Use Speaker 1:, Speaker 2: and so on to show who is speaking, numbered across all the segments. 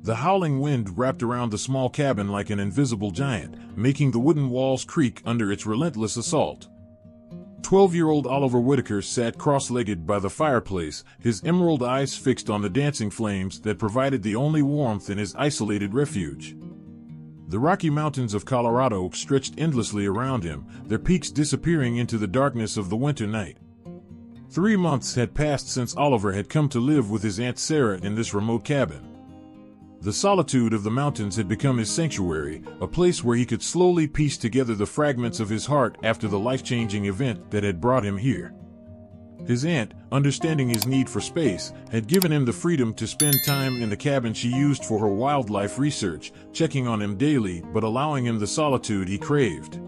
Speaker 1: The howling wind wrapped around the small cabin like an invisible giant, making the wooden walls creak under its relentless assault. 12-year-old Oliver Whitaker sat cross-legged by the fireplace, his emerald eyes fixed on the dancing flames that provided the only warmth in his isolated refuge. The Rocky Mountains of Colorado stretched endlessly around him, their peaks disappearing into the darkness of the winter night. 3 months had passed since Oliver had come to live with his Aunt Sarah in this remote cabin. The solitude of the mountains had become his sanctuary, a place where he could slowly piece together the fragments of his heart after the life-changing event that had brought him here. His aunt, understanding his need for space, had given him the freedom to spend time in the cabin she used for her wildlife research, checking on him daily but allowing him the solitude he craved.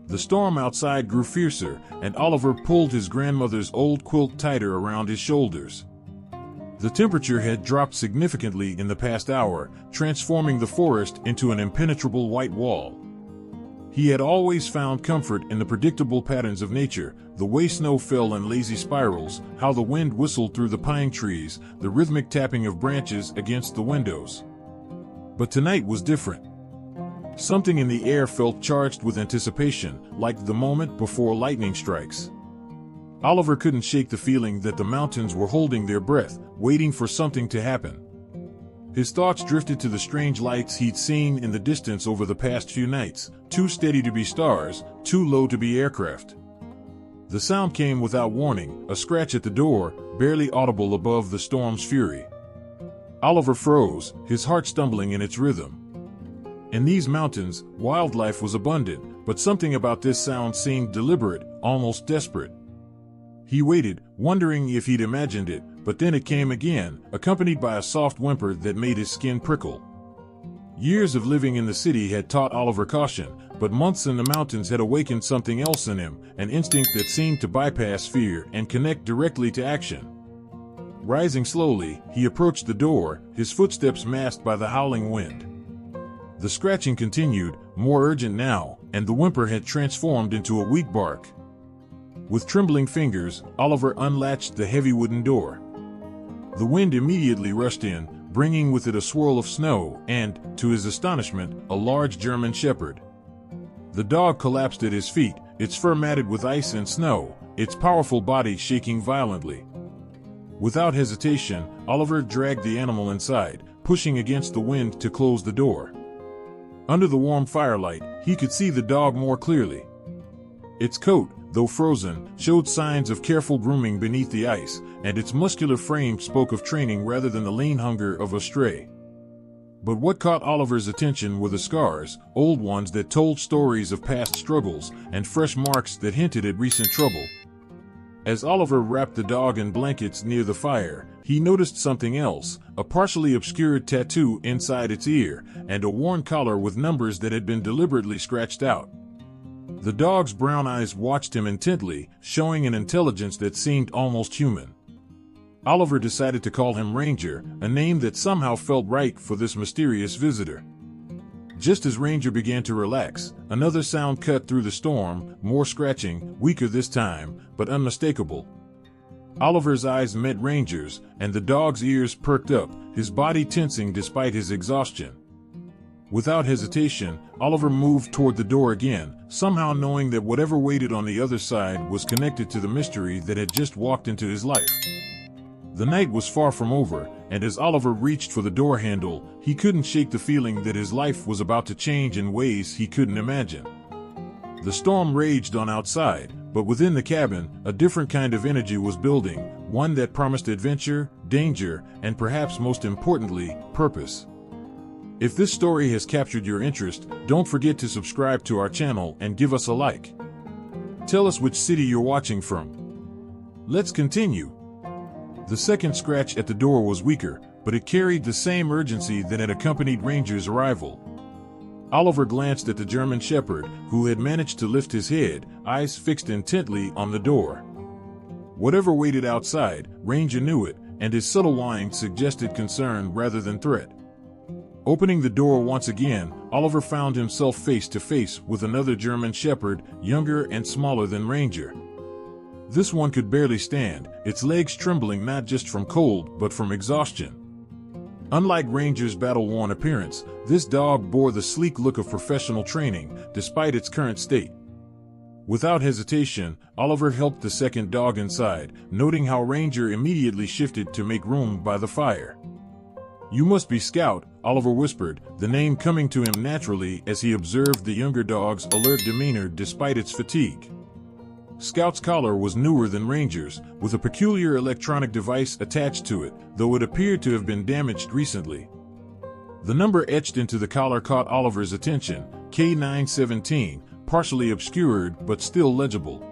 Speaker 1: The storm outside grew fiercer, and Oliver pulled his grandmother's old quilt tighter around his shoulders. The temperature had dropped significantly in the past hour, transforming the forest into an impenetrable white wall. He had always found comfort in the predictable patterns of nature, the way snow fell in lazy spirals, how the wind whistled through the pine trees, the rhythmic tapping of branches against the windows. But tonight was different. Something in the air felt charged with anticipation, like the moment before lightning strikes. Oliver couldn't shake the feeling that the mountains were holding their breath, waiting for something to happen. His thoughts drifted to the strange lights he'd seen in the distance over the past few nights, too steady to be stars, too low to be aircraft. The sound came without warning, a scratch at the door, barely audible above the storm's fury. Oliver froze, his heart stumbling in its rhythm. In these mountains, wildlife was abundant, but something about this sound seemed deliberate, almost desperate. He waited, wondering if he'd imagined it, but then it came again, accompanied by a soft whimper that made his skin prickle. Years of living in the city had taught Oliver caution, but months in the mountains had awakened something else in him, an instinct that seemed to bypass fear and connect directly to action. Rising slowly, he approached the door, his footsteps masked by the howling wind. The scratching continued, more urgent now, and the whimper had transformed into a weak bark. With trembling fingers, Oliver unlatched the heavy wooden door. The wind immediately rushed in, bringing with it a swirl of snow and, to his astonishment, a large German shepherd. The dog collapsed at his feet, its fur matted with ice and snow, its powerful body shaking violently. Without hesitation, Oliver dragged the animal inside, pushing against the wind to close the door. Under the warm firelight, he could see the dog more clearly. Its coat, though frozen, showed signs of careful grooming beneath the ice, and its muscular frame spoke of training rather than the lean hunger of a stray. But what caught Oliver's attention were the scars, old ones that told stories of past struggles, and fresh marks that hinted at recent trouble. As Oliver wrapped the dog in blankets near the fire, he noticed something else, a partially obscured tattoo inside its ear, and a worn collar with numbers that had been deliberately scratched out. The dog's brown eyes watched him intently, showing an intelligence that seemed almost human. Oliver decided to call him Ranger, a name that somehow felt right for this mysterious visitor. Just as Ranger began to relax, another sound cut through the storm, more scratching, weaker this time, but unmistakable. Oliver's eyes met Ranger's, and the dog's ears perked up, his body tensing despite his exhaustion. Without hesitation, Oliver moved toward the door again, somehow knowing that whatever waited on the other side was connected to the mystery that had just walked into his life. The night was far from over, and as Oliver reached for the door handle, he couldn't shake the feeling that his life was about to change in ways he couldn't imagine. The storm raged on outside, but within the cabin, a different kind of energy was building, one that promised adventure, danger, and perhaps most importantly, purpose. If this story has captured your interest, don't forget to subscribe to our channel and give us a like. Tell us which city you're watching from. Let's continue. The second scratch at the door was weaker, but it carried the same urgency that had accompanied Ranger's arrival. Oliver glanced at the German shepherd, who had managed to lift his head, eyes fixed intently on the door. Whatever waited outside, Ranger knew it, and his subtle whine suggested concern rather than threat. Opening the door once again, Oliver found himself face to face with another German shepherd, younger and smaller than Ranger. This one could barely stand, its legs trembling not just from cold but from exhaustion. Unlike Ranger's battle-worn appearance, this dog bore the sleek look of professional training, despite its current state. Without hesitation, Oliver helped the second dog inside, noting how Ranger immediately shifted to make room by the fire. "You must be Scout," Oliver whispered, the name coming to him naturally as he observed the younger dog's alert demeanor despite its fatigue. Scout's collar was newer than Ranger's, with a peculiar electronic device attached to it, though it appeared to have been damaged recently. The number etched into the collar caught Oliver's attention, K917, partially obscured but still legible.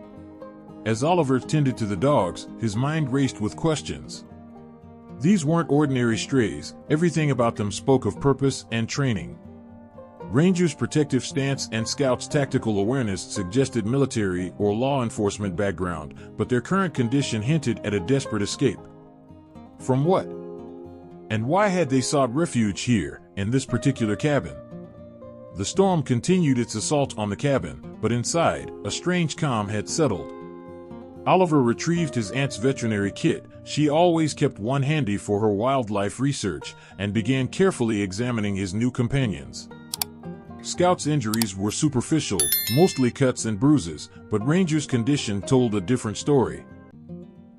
Speaker 1: As Oliver tended to the dogs, his mind raced with questions. These weren't ordinary strays, everything about them spoke of purpose and training. Ranger's protective stance and Scout's tactical awareness suggested military or law enforcement background, but their current condition hinted at a desperate escape. From what? And why had they sought refuge here, in this particular cabin? The storm continued its assault on the cabin, but inside, a strange calm had settled. Oliver retrieved his aunt's veterinary kit, she always kept one handy for her wildlife research, and began carefully examining his new companions. Scout's injuries were superficial, mostly cuts and bruises, but Ranger's condition told a different story.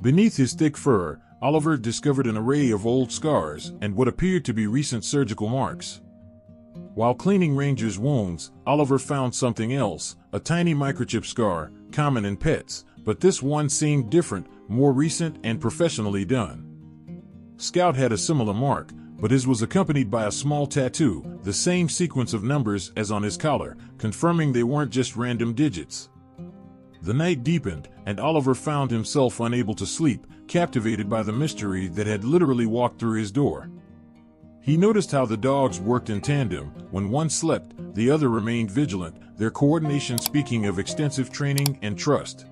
Speaker 1: Beneath his thick fur, Oliver discovered an array of old scars and what appeared to be recent surgical marks. While cleaning Ranger's wounds, Oliver found something else, a tiny microchip scar, common in pets, but this one seemed different, more recent and professionally done. Scout had a similar mark, but his was accompanied by a small tattoo, the same sequence of numbers as on his collar, confirming they weren't just random digits. The night deepened, and Oliver found himself unable to sleep, captivated by the mystery that had literally walked through his door. He noticed how the dogs worked in tandem. When one slept, the other remained vigilant, their coordination speaking of extensive training and trust.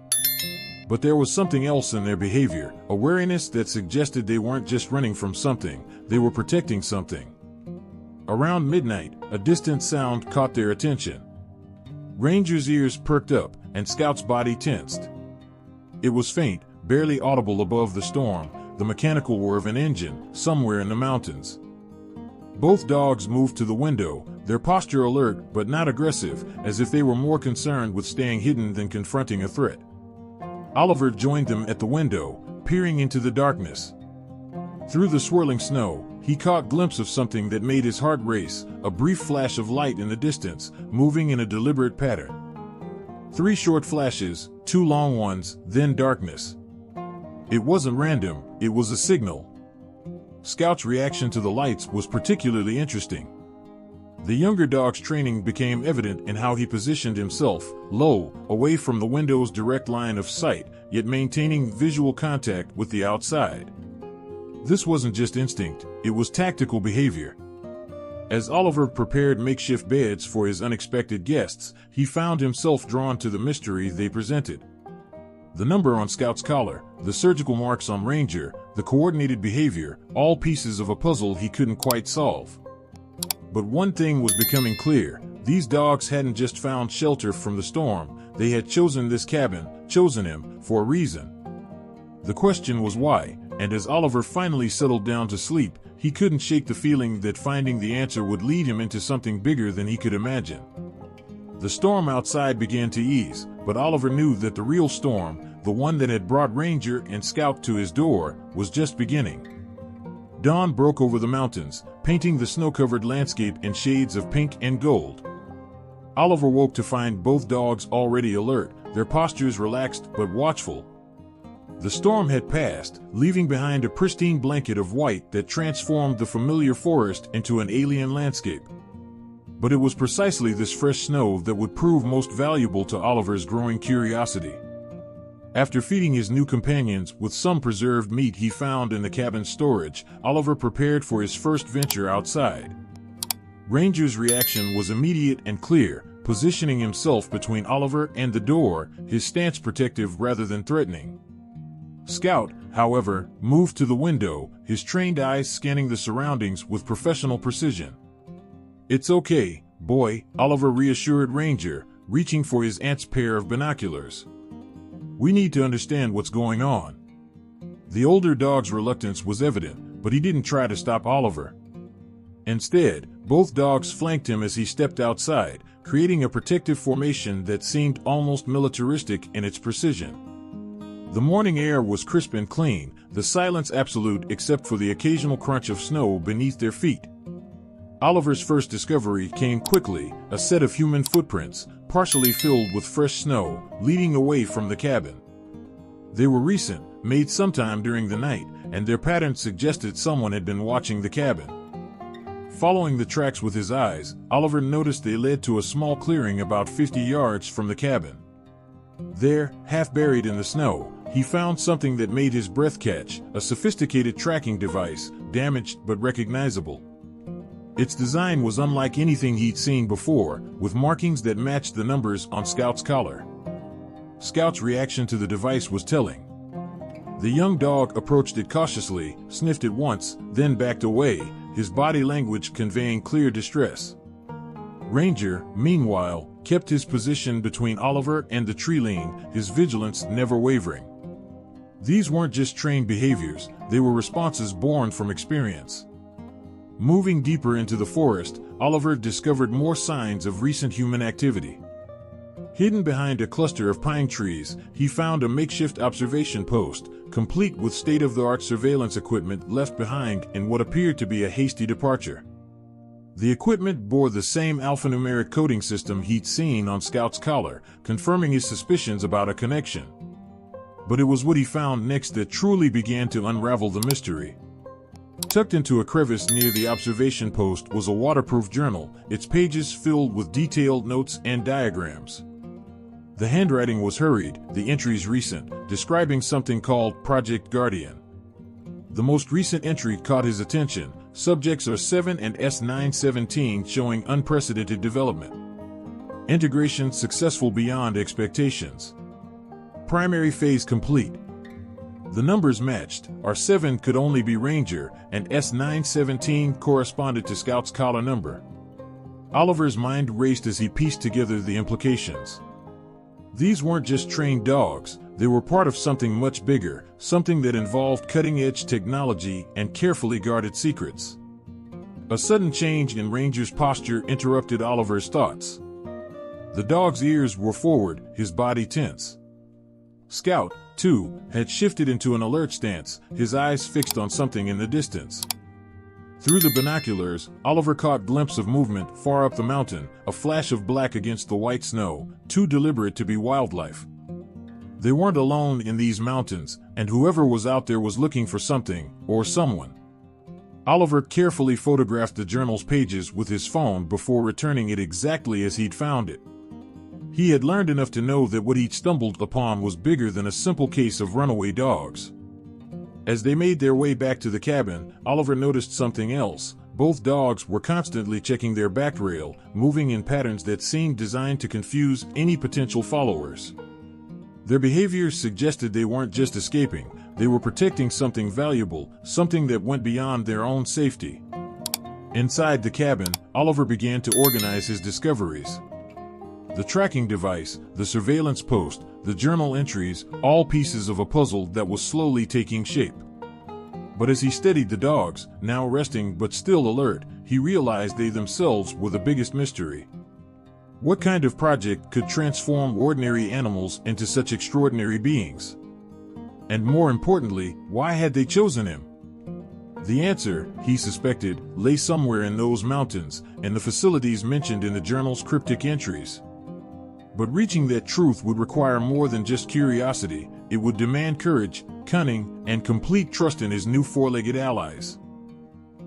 Speaker 1: But there was something else in their behavior, a wariness that suggested they weren't just running from something, they were protecting something. Around midnight, a distant sound caught their attention. Ranger's ears perked up, and Scout's body tensed. It was faint, barely audible above the storm, the mechanical whir of an engine, somewhere in the mountains. Both dogs moved to the window, their posture alert but not aggressive, as if they were more concerned with staying hidden than confronting a threat. Oliver joined them at the window, peering into the darkness. Through the swirling snow, he caught a glimpse of something that made his heart race, a brief flash of light in the distance, moving in a deliberate pattern. 3 short flashes, 2 long ones, then darkness. It wasn't random, it was a signal. Scout's reaction to the lights was particularly interesting. The younger dog's training became evident in how he positioned himself, low, away from the window's direct line of sight, yet maintaining visual contact with the outside. This wasn't just instinct, it was tactical behavior. As Oliver prepared makeshift beds for his unexpected guests, he found himself drawn to the mystery they presented. The number on Scout's collar, the surgical marks on Ranger, the coordinated behavior, all pieces of a puzzle he couldn't quite solve. But one thing was becoming clear, these dogs hadn't just found shelter from the storm, they had chosen this cabin, chosen him, for a reason. The question was why, and as Oliver finally settled down to sleep, he couldn't shake the feeling that finding the answer would lead him into something bigger than he could imagine. The storm outside began to ease, but Oliver knew that the real storm, the one that had brought Ranger and Scout to his door, was just beginning. Dawn broke over the mountains, painting the snow-covered landscape in shades of pink and gold. Oliver woke to find both dogs already alert, their postures relaxed but watchful. The storm had passed, leaving behind a pristine blanket of white that transformed the familiar forest into an alien landscape. But it was precisely this fresh snow that would prove most valuable to Oliver's growing curiosity. After feeding his new companions with some preserved meat he found in the cabin's storage, Oliver prepared for his first venture outside. Ranger's reaction was immediate and clear, positioning himself between Oliver and the door, his stance protective rather than threatening. Scout, however, moved to the window, his trained eyes scanning the surroundings with professional precision. "It's okay, boy," Oliver reassured Ranger, reaching for his aunt's pair of binoculars. "We need to understand what's going on." The older dog's reluctance was evident, but he didn't try to stop Oliver. Instead, both dogs flanked him as he stepped outside, creating a protective formation that seemed almost militaristic in its precision. The morning air was crisp and clean, the silence absolute except for the occasional crunch of snow beneath their feet. Oliver's first discovery came quickly, a set of human footprints, partially filled with fresh snow, leading away from the cabin. They were recent, made sometime during the night, and their pattern suggested someone had been watching the cabin. Following the tracks with his eyes, Oliver noticed they led to a small clearing about 50 yards from the cabin. There, half buried in the snow, he found something that made his breath catch, a sophisticated tracking device, damaged but recognizable. Its design was unlike anything he'd seen before, with markings that matched the numbers on Scout's collar. Scout's reaction to the device was telling. The young dog approached it cautiously, sniffed it once, then backed away, his body language conveying clear distress. Ranger, meanwhile, kept his position between Oliver and the tree line, his vigilance never wavering. These weren't just trained behaviors, they were responses born from experience. Moving deeper into the forest, Oliver discovered more signs of recent human activity. Hidden behind a cluster of pine trees, he found a makeshift observation post, complete with state-of-the-art surveillance equipment left behind in what appeared to be a hasty departure. The equipment bore the same alphanumeric coding system he'd seen on Scout's collar, confirming his suspicions about a connection. But it was what he found next that truly began to unravel the mystery. Tucked into a crevice near the observation post was a waterproof journal, its pages filled with detailed notes and diagrams. The handwriting was hurried, the entries recent, describing something called Project Guardian. The most recent entry caught his attention. Subjects are 7 and S917, showing unprecedented development. Integration successful beyond expectations. Primary phase complete. The numbers matched. R7 could only be Ranger, and S917 corresponded to Scout's collar number. Oliver's mind raced as he pieced together the implications. These weren't just trained dogs, they were part of something much bigger, something that involved cutting-edge technology and carefully guarded secrets. A sudden change in Ranger's posture interrupted Oliver's thoughts. The dog's ears were forward, his body tense. Scout, too, had shifted into an alert stance, his eyes fixed on something in the distance. Through the binoculars, Oliver caught a glimpse of movement far up the mountain, a flash of black against the white snow, too deliberate to be wildlife. They weren't alone in these mountains, and whoever was out there was looking for something, or someone. Oliver carefully photographed the journal's pages with his phone before returning it exactly as he'd found it. He had learned enough to know that what he'd stumbled upon was bigger than a simple case of runaway dogs. As they made their way back to the cabin, Oliver noticed something else. Both dogs were constantly checking their back rail, moving in patterns that seemed designed to confuse any potential followers. Their behaviors suggested they weren't just escaping, they were protecting something valuable, something that went beyond their own safety. Inside the cabin, Oliver began to organize his discoveries. The tracking device, the surveillance post, the journal entries, all pieces of a puzzle that was slowly taking shape. But as he studied the dogs, now resting but still alert, he realized they themselves were the biggest mystery. What kind of project could transform ordinary animals into such extraordinary beings? And more importantly, why had they chosen him? The answer, he suspected, lay somewhere in those mountains, and the facilities mentioned in the journal's cryptic entries. But reaching that truth would require more than just curiosity. It would demand courage, cunning, and complete trust in his new four-legged allies.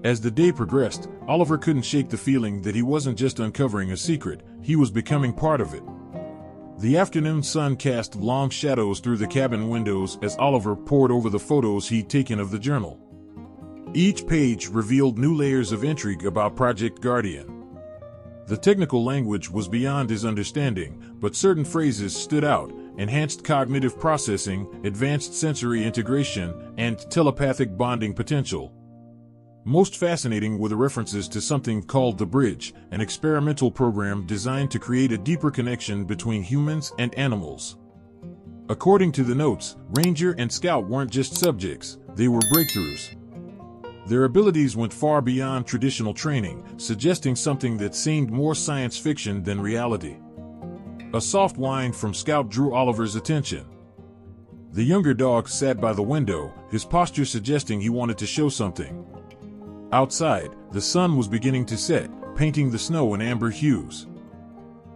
Speaker 1: As the day progressed, Oliver couldn't shake the feeling that he wasn't just uncovering a secret, he was becoming part of it. The afternoon sun cast long shadows through the cabin windows as Oliver pored over the photos he'd taken of the journal. Each page revealed new layers of intrigue about Project Guardian. The technical language was beyond his understanding, but certain phrases stood out: enhanced cognitive processing, advanced sensory integration, and telepathic bonding potential. Most fascinating were the references to something called the Bridge, an experimental program designed to create a deeper connection between humans and animals. According to the notes, Ranger and Scout weren't just subjects, they were breakthroughs. Their abilities went far beyond traditional training, suggesting something that seemed more science fiction than reality. A soft whine from Scout drew Oliver's attention. The younger dog sat by the window, his posture suggesting he wanted to show something. Outside, the sun was beginning to set, painting the snow in amber hues.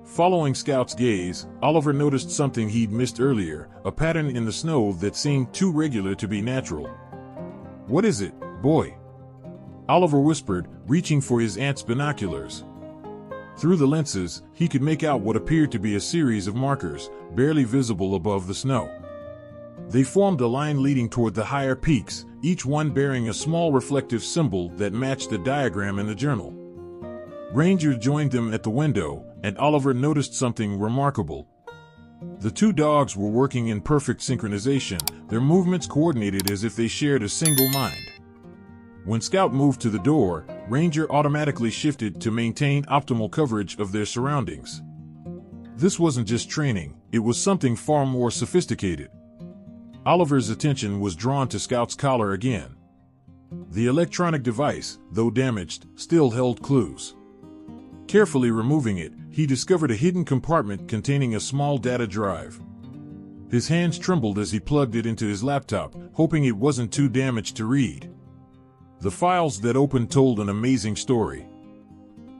Speaker 1: Following Scout's gaze, Oliver noticed something he'd missed earlier, a pattern in the snow that seemed too regular to be natural. "What is it, boy?" Oliver whispered, reaching for his aunt's binoculars. Through the lenses, he could make out what appeared to be a series of markers, barely visible above the snow. They formed a line leading toward the higher peaks, each one bearing a small reflective symbol that matched the diagram in the journal. Ranger joined them at the window, and Oliver noticed something remarkable. The two dogs were working in perfect synchronization, their movements coordinated as if they shared a single mind. When Scout moved to the door, Ranger automatically shifted to maintain optimal coverage of their surroundings. This wasn't just training, it was something far more sophisticated. Oliver's attention was drawn to Scout's collar again. The electronic device, though damaged, still held clues. Carefully removing it, he discovered a hidden compartment containing a small data drive. His hands trembled as he plugged it into his laptop, hoping it wasn't too damaged to read. The files that opened told an amazing story.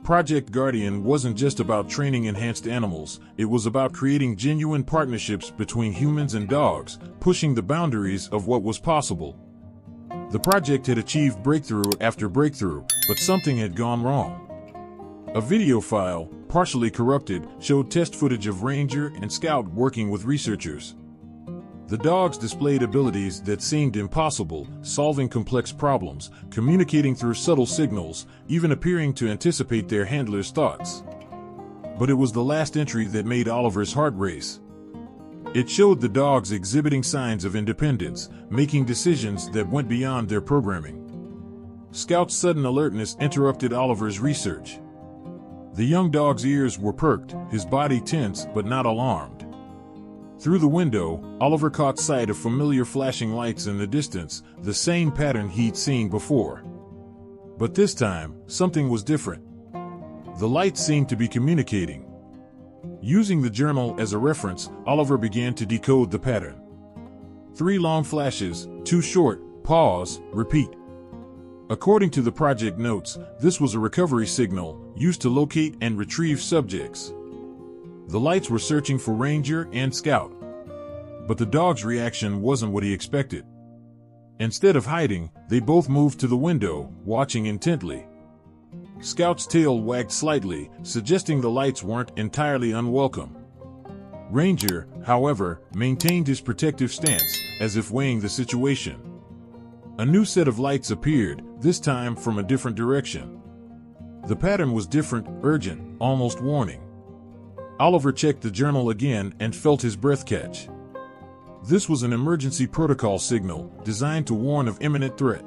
Speaker 1: Project Guardian wasn't just about training enhanced animals, it was about creating genuine partnerships between humans and dogs, pushing the boundaries of what was possible. The project had achieved breakthrough after breakthrough, but something had gone wrong. A video file, partially corrupted, showed test footage of Ranger and Scout working with researchers. The dogs displayed abilities that seemed impossible, solving complex problems, communicating through subtle signals, even appearing to anticipate their handlers' thoughts. But it was the last entry that made Oliver's heart race. It showed the dogs exhibiting signs of independence, making decisions that went beyond their programming. Scout's sudden alertness interrupted Oliver's research. The young dog's ears were perked, his body tense but not alarmed. Through the window, Oliver caught sight of familiar flashing lights in the distance, the same pattern he'd seen before. But this time, something was different. The lights seemed to be communicating. Using the journal as a reference, Oliver began to decode the pattern. 3 long flashes, 2 short, pause, repeat. According to the project notes, this was a recovery signal, used to locate and retrieve subjects. The lights were searching for Ranger and Scout. But the dog's reaction wasn't what he expected. Instead of hiding, they both moved to the window, watching intently. Scout's tail wagged slightly, suggesting the lights weren't entirely unwelcome. Ranger, however, maintained his protective stance, as if weighing the situation. A new set of lights appeared, this time from a different direction. The pattern was different, urgent, almost warning. Oliver checked the journal again and felt his breath catch. This was an emergency protocol signal, designed to warn of imminent threat.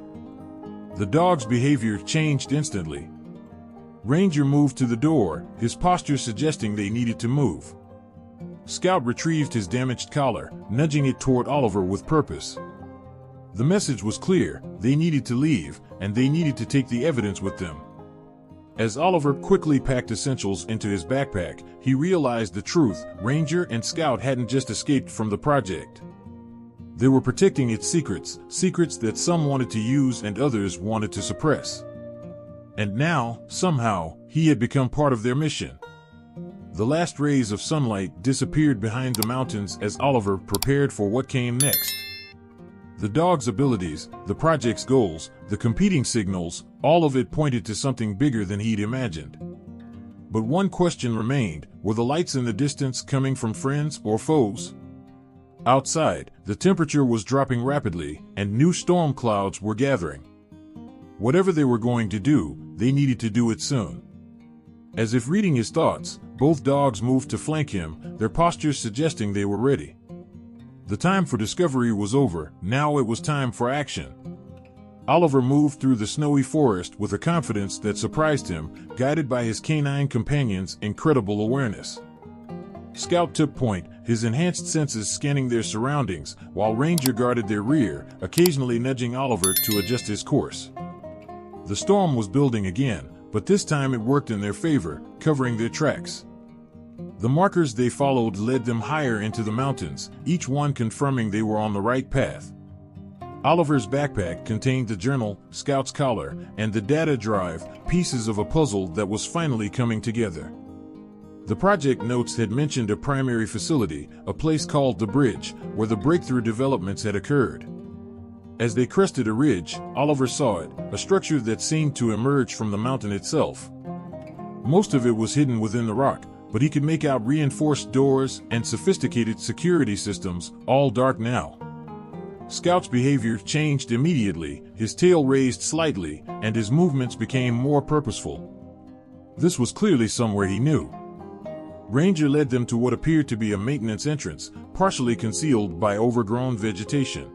Speaker 1: The dog's behavior changed instantly. Ranger moved to the door, his posture suggesting they needed to move. Scout retrieved his damaged collar, nudging it toward Oliver with purpose. The message was clear, they needed to leave, and they needed to take the evidence with them. As Oliver quickly packed essentials into his backpack, he realized the truth: Ranger and Scout hadn't just escaped from the project. They were protecting its secrets, secrets that some wanted to use and others wanted to suppress. And now, somehow, he had become part of their mission. The last rays of sunlight disappeared behind the mountains as Oliver prepared for what came next. The dog's abilities, the project's goals, the competing signals, all of it pointed to something bigger than he'd imagined. But one question remained: were the lights in the distance coming from friends or foes? Outside, the temperature was dropping rapidly, and new storm clouds were gathering. Whatever they were going to do, they needed to do it soon. As if reading his thoughts, both dogs moved to flank him, their postures suggesting they were ready. The time for discovery was over, now it was time for action. Oliver moved through the snowy forest with a confidence that surprised him, guided by his canine companion's incredible awareness. Scout took point, his enhanced senses scanning their surroundings, while Ranger guarded their rear, occasionally nudging Oliver to adjust his course. The storm was building again, but this time it worked in their favor, covering their tracks. The markers they followed led them higher into the mountains, each one confirming they were on the right path. Oliver's backpack contained the journal, Scout's collar, and the data drive, pieces of a puzzle that was finally coming together. The project notes had mentioned a primary facility, a place called the Bridge, where the breakthrough developments had occurred. As they crested a ridge, Oliver saw it, a structure that seemed to emerge from the mountain itself. Most of it was hidden within the rock, but he could make out reinforced doors and sophisticated security systems, all dark now. Scout's behavior changed immediately, his tail raised slightly, and his movements became more purposeful. This was clearly somewhere he knew. Ranger led them to what appeared to be a maintenance entrance, partially concealed by overgrown vegetation.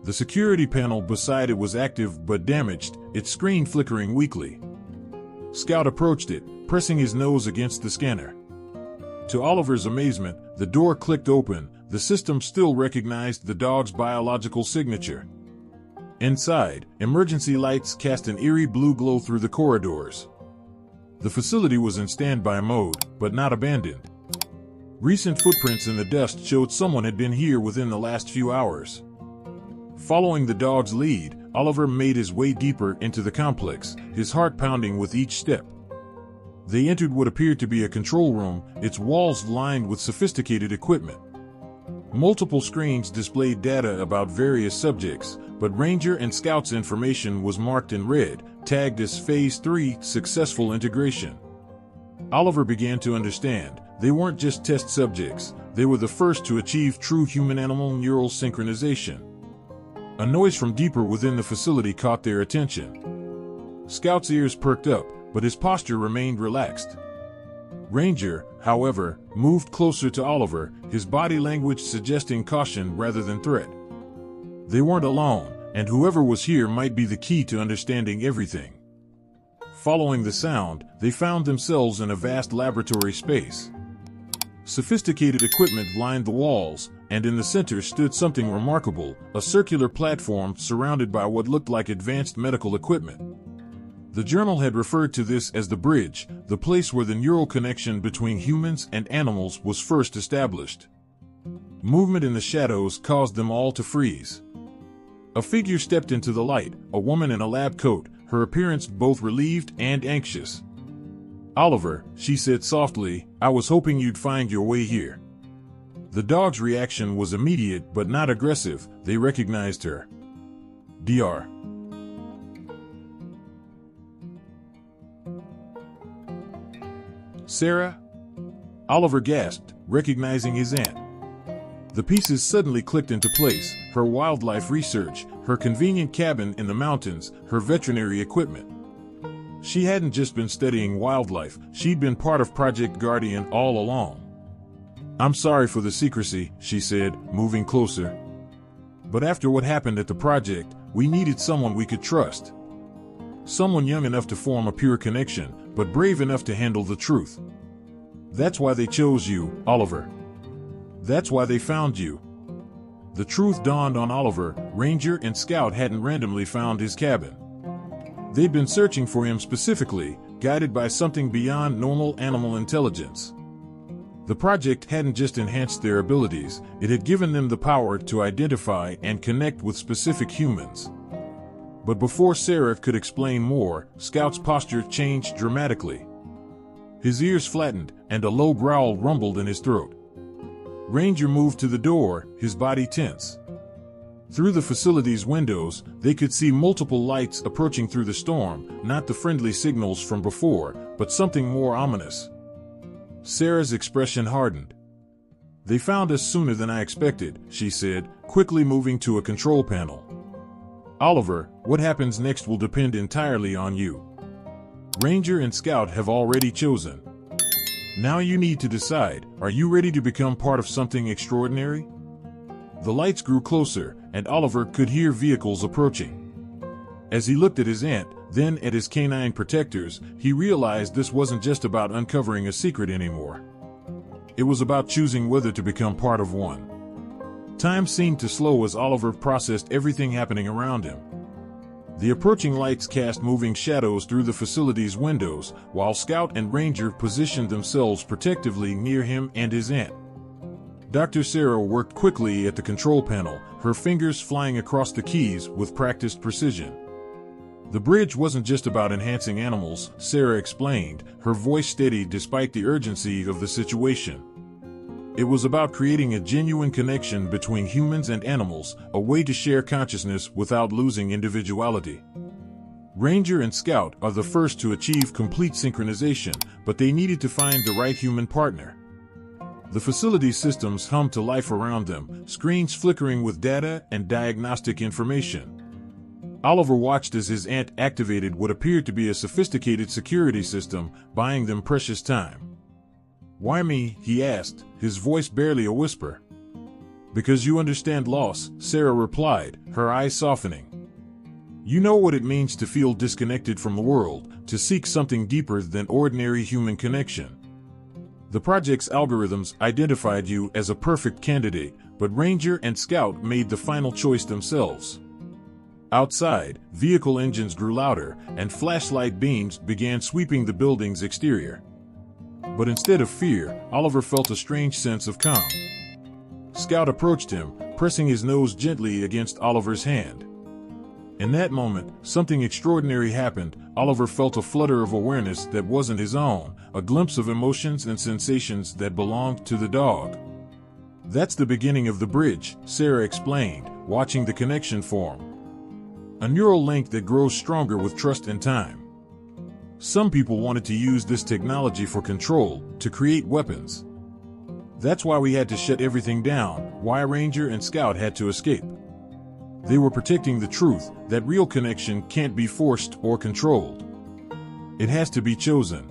Speaker 1: The security panel beside it was active but damaged, its screen flickering weakly. Scout approached it, pressing his nose against the scanner. To Oliver's amazement, the door clicked open. The system still recognized the dog's biological signature. Inside, emergency lights cast an eerie blue glow through the corridors. The facility was in standby mode, but not abandoned. Recent footprints in the dust showed someone had been here within the last few hours. Following the dog's lead, Oliver made his way deeper into the complex, his heart pounding with each step. They entered what appeared to be a control room, its walls lined with sophisticated equipment. Multiple screens displayed data about various subjects, but Ranger and Scout's information was marked in red, tagged as Phase 3 successful integration. Oliver began to understand. They weren't just test subjects, they were the first to achieve true human-animal neural synchronization. A noise from deeper within the facility caught their attention. Scout's ears perked up, but his posture remained relaxed. Ranger, however, moved closer to Oliver, his body language suggesting caution rather than threat. They weren't alone, and whoever was here might be the key to understanding everything. Following the sound, they found themselves in a vast laboratory space. Sophisticated equipment lined the walls, and in the center stood something remarkable, a circular platform surrounded by what looked like advanced medical equipment. The journal had referred to this as the Bridge, the place where the neural connection between humans and animals was first established. Movement in the shadows caused them all to freeze. A figure stepped into the light, a woman in a lab coat, her appearance both relieved and anxious. "Oliver," she said softly, "I was hoping you'd find your way here." The dog's reaction was immediate but not aggressive. They recognized her. Dr. Sarah? Oliver gasped, recognizing his aunt. The pieces suddenly clicked into place, her wildlife research, her convenient cabin in the mountains, her veterinary equipment. She hadn't just been studying wildlife, she'd been part of Project Guardian all along. "I'm sorry for the secrecy," she said, moving closer. "But after what happened at the project, we needed someone we could trust. Someone young enough to form a pure connection, but brave enough to handle the truth. That's why they chose you, Oliver. That's why they found you." The truth dawned on Oliver. Ranger and Scout hadn't randomly found his cabin. They'd been searching for him specifically, guided by something beyond normal animal intelligence. The project hadn't just enhanced their abilities, it had given them the power to identify and connect with specific humans. But before Seraph could explain more, Scout's posture changed dramatically. His ears flattened, and a low growl rumbled in his throat. Ranger moved to the door, his body tense. Through the facility's windows, they could see multiple lights approaching through the storm, not the friendly signals from before, but something more ominous. Sarah's expression hardened. "They found us sooner than I expected," she said, quickly moving to a control panel. "Oliver, what happens next will depend entirely on you. Ranger and Scout have already chosen. Now you need to decide, are you ready to become part of something extraordinary?" The lights grew closer, and Oliver could hear vehicles approaching. As he looked at his aunt, then at his canine protectors, he realized this wasn't just about uncovering a secret anymore. It was about choosing whether to become part of one. Time seemed to slow as Oliver processed everything happening around him. The approaching lights cast moving shadows through the facility's windows, while Scout and Ranger positioned themselves protectively near him and his aunt. Dr. Sarah worked quickly at the control panel, her fingers flying across the keys with practiced precision. The bridge wasn't just about enhancing animals, Sarah explained, her voice steady despite the urgency of the situation. It was about creating a genuine connection between humans and animals, a way to share consciousness without losing individuality. Ranger and Scout are the first to achieve complete synchronization, but they needed to find the right human partner. The facility's systems hummed to life around them, screens flickering with data and diagnostic information. Oliver watched as his aunt activated what appeared to be a sophisticated security system, buying them precious time. "Why me?" he asked, his voice barely a whisper. "Because you understand loss," Sarah replied, her eyes softening. "You know what it means to feel disconnected from the world, to seek something deeper than ordinary human connection. The project's algorithms identified you as a perfect candidate, but Ranger and Scout made the final choice themselves." Outside, vehicle engines grew louder, and flashlight beams began sweeping the building's exterior. But instead of fear, Oliver felt a strange sense of calm. Scout approached him, pressing his nose gently against Oliver's hand. In that moment, something extraordinary happened. Oliver felt a flutter of awareness that wasn't his own, a glimpse of emotions and sensations that belonged to the dog. "That's the beginning of the bridge," Sarah explained, watching the connection form. "A neural link that grows stronger with trust and time." Some people wanted to use this technology for control, to create weapons. That's why we had to shut everything down, why Ranger and Scout had to escape. They were protecting the truth, that real connection can't be forced or controlled. It has to be chosen.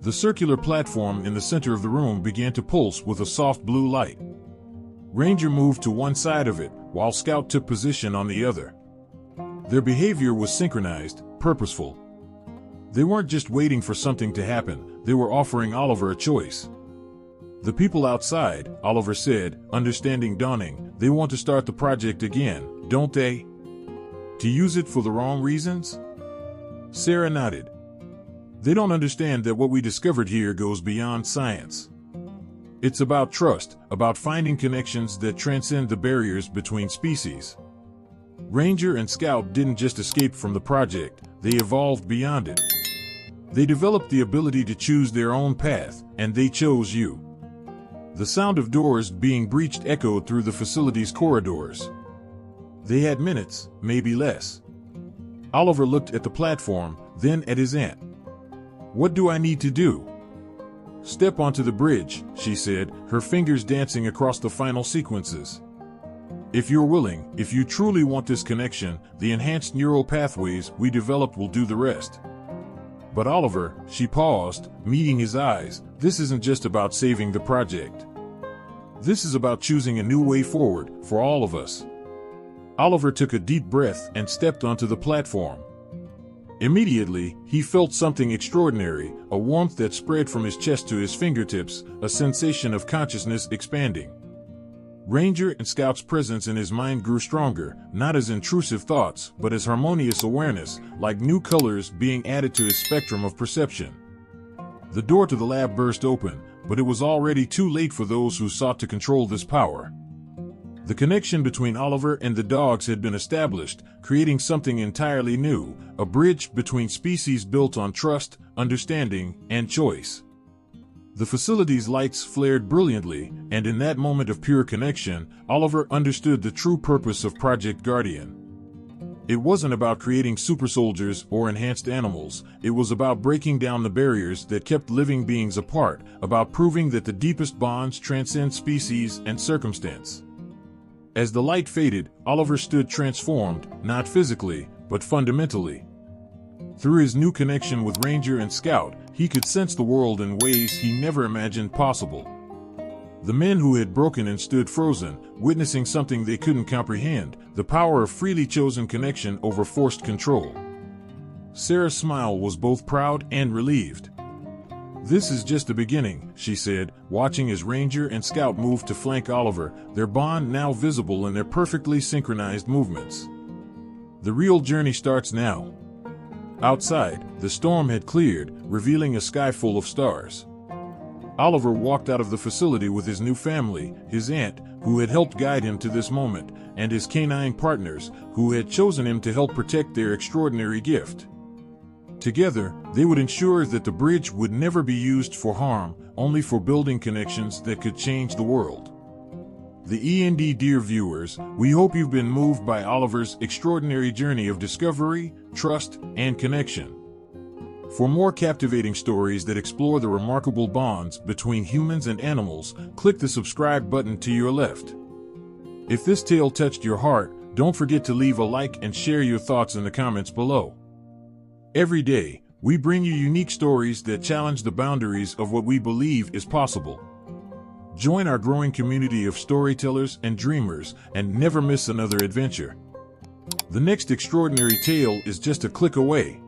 Speaker 1: The circular platform in the center of the room began to pulse with a soft blue light. Ranger moved to one side of it, while Scout took position on the other. Their behavior was synchronized, purposeful. They weren't just waiting for something to happen, they were offering Oliver a choice. "The people outside," Oliver said, understanding dawning, "they want to start the project again, don't they? To use it for the wrong reasons?" Sarah nodded. "They don't understand that what we discovered here goes beyond science. It's about trust, about finding connections that transcend the barriers between species. Ranger and Scout didn't just escape from the project, they evolved beyond it. They developed the ability to choose their own path, and they chose you." The sound of doors being breached echoed through the facility's corridors. They had minutes, maybe less. Oliver looked at the platform, then at his aunt. "What do I need to do?" "Step onto the bridge," she said, her fingers dancing across the final sequences. "If you're willing, if you truly want this connection, the enhanced neural pathways we developed will do the rest." "But Oliver," she paused, meeting his eyes, "this isn't just about saving the project. This is about choosing a new way forward, for all of us." Oliver took a deep breath and stepped onto the platform. Immediately, he felt something extraordinary, a warmth that spread from his chest to his fingertips, a sensation of consciousness expanding. Ranger and Scout's presence in his mind grew stronger, not as intrusive thoughts, but as harmonious awareness, like new colors being added to his spectrum of perception. The door to the lab burst open, but it was already too late for those who sought to control this power. The connection between Oliver and the dogs had been established, creating something entirely new, a bridge between species built on trust, understanding, and choice. The facility's lights flared brilliantly, and in that moment of pure connection, Oliver understood the true purpose of Project Guardian. It wasn't about creating super soldiers or enhanced animals, it was about breaking down the barriers that kept living beings apart, about proving that the deepest bonds transcend species and circumstance. As the light faded, Oliver stood transformed, not physically, but fundamentally. Through his new connection with Ranger and Scout, he could sense the world in ways he never imagined possible. The men who had broken and stood frozen, witnessing something they couldn't comprehend, the power of freely chosen connection over forced control. Sarah's smile was both proud and relieved. "This is just the beginning," she said, watching as Ranger and Scout moved to flank Oliver, their bond now visible in their perfectly synchronized movements. The real journey starts now. Outside, the storm had cleared, revealing a sky full of stars. Oliver walked out of the facility with his new family, his aunt, who had helped guide him to this moment, and his canine partners, who had chosen him to help protect their extraordinary gift. Together, they would ensure that the bridge would never be used for harm, only for building connections that could change the world. The END Dear viewers, we hope you've been moved by Oliver's extraordinary journey of discovery, trust, and connection. For more captivating stories that explore the remarkable bonds between humans and animals, click the subscribe button to your left. If this tale touched your heart, don't forget to leave a like and share your thoughts in the comments below. Every day, we bring you unique stories that challenge the boundaries of what we believe is possible. Join our growing community of storytellers and dreamers and never miss another adventure. The next extraordinary tale is just a click away.